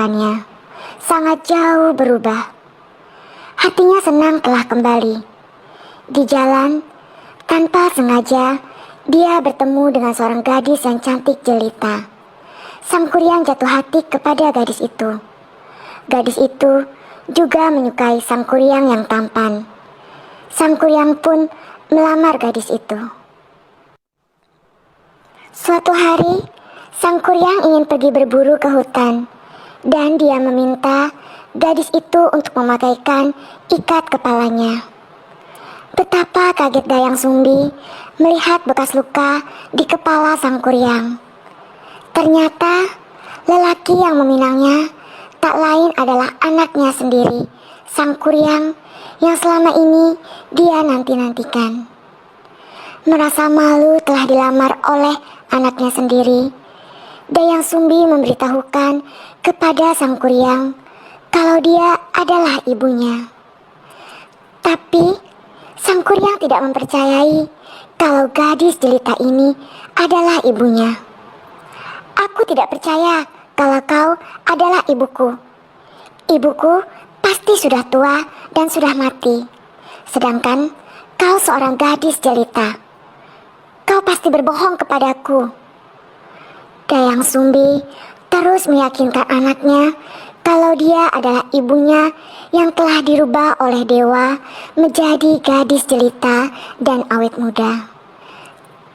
dilakukannya sangat jauh berubah. Hatinya senang telah kembali. Di jalan, tanpa sengaja, dia bertemu dengan seorang gadis yang cantik jelita. Sang Kuryang jatuh hati kepada gadis itu. Gadis itu juga menyukai Sang Kuryang yang tampan. Sang Kuryang pun melamar gadis itu. Suatu hari, Sang Kuryang ingin pergi berburu ke hutan, dan dia meminta gadis itu untuk memakaikan ikat kepalanya. Betapa kaget Dayang Sumbi melihat bekas luka di kepala Sang Kuryang. Ternyata lelaki yang meminangnya tak lain adalah anaknya sendiri, Sang Kuryang yang selama ini dia nanti-nantikan. Merasa malu telah dilamar oleh anaknya sendiri, Dayang Sumbi memberitahukan kepada Sang Kuryang kalau dia adalah ibunya. Tapi Sang Kuryang tidak mempercayai kalau gadis jelita ini adalah ibunya. "Aku tidak percaya kalau kau adalah ibuku. Ibuku pasti sudah tua dan sudah mati. Sedangkan kau seorang gadis jelita. Kau pasti berbohong kepadaku." Dayang Sumbi terus meyakinkan anaknya kalau dia adalah ibunya yang telah dirubah oleh dewa menjadi gadis jelita dan awet muda.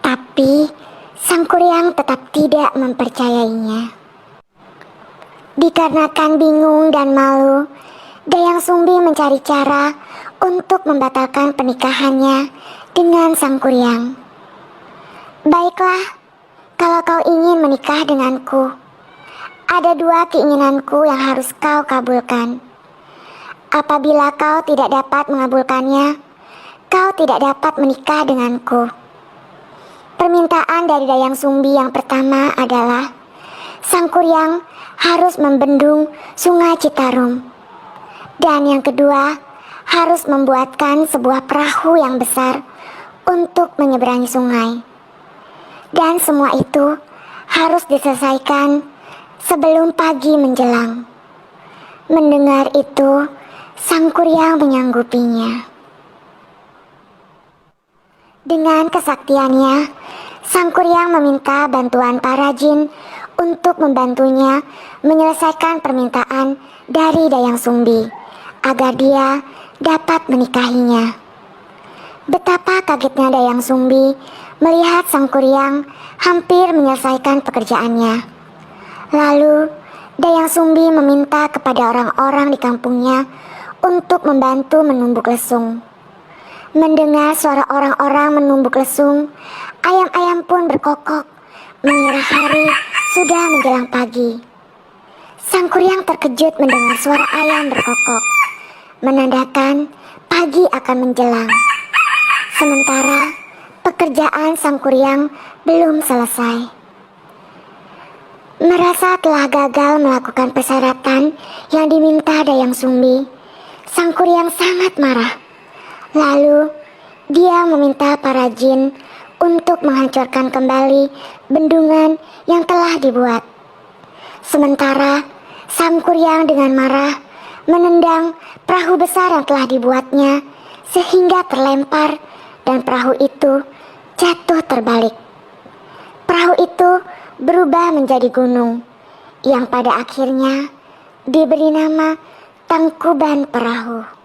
Tapi Sang Kuryang tetap tidak mempercayainya. Dikarenakan bingung dan malu, Dayang Sumbi mencari cara untuk membatalkan pernikahannya dengan Sang Kuryang. "Baiklah, kalau kau ingin menikah denganku, ada dua keinginanku yang harus kau kabulkan. Apabila kau tidak dapat mengabulkannya, kau tidak dapat menikah denganku." Permintaan dari Dayang Sumbi yang pertama adalah Sang Kuryang harus membendung Sungai Citarum. Dan yang kedua, harus membuatkan sebuah perahu yang besar untuk menyeberangi sungai. Dan semua itu harus diselesaikan sebelum pagi menjelang. Mendengar itu, Sang Kuryang menyanggupinya. Dengan kesaktiannya, Sang Kuryang meminta bantuan para jin untuk membantunya menyelesaikan permintaan dari Dayang Sumbi agar dia dapat menikahinya. Betapa kagetnya Dayang Sumbi melihat Sang Kuryang hampir menyelesaikan pekerjaannya. Lalu Dayang Sumbi meminta kepada orang-orang di kampungnya untuk membantu menumbuk lesung. Mendengar suara orang-orang menumbuk lesung, ayam-ayam pun berkokok mengira hari sudah menjelang pagi. Sang Kuryang terkejut mendengar suara ayam berkokok, menandakan pagi akan menjelang. Sementara pekerjaan Sang Kuryang belum selesai. Merasa telah gagal melakukan persyaratan yang diminta Dayang Sumbi, Sang Kuryang sangat marah. Lalu dia meminta para jin untuk menghancurkan kembali bendungan yang telah dibuat. Sementara Sang Kuryang dengan marah menendang perahu besar yang telah dibuatnya sehingga terlempar dan perahu itu jatuh terbalik. Perahu itu berubah menjadi gunung yang pada akhirnya diberi nama Tangkuban Perahu.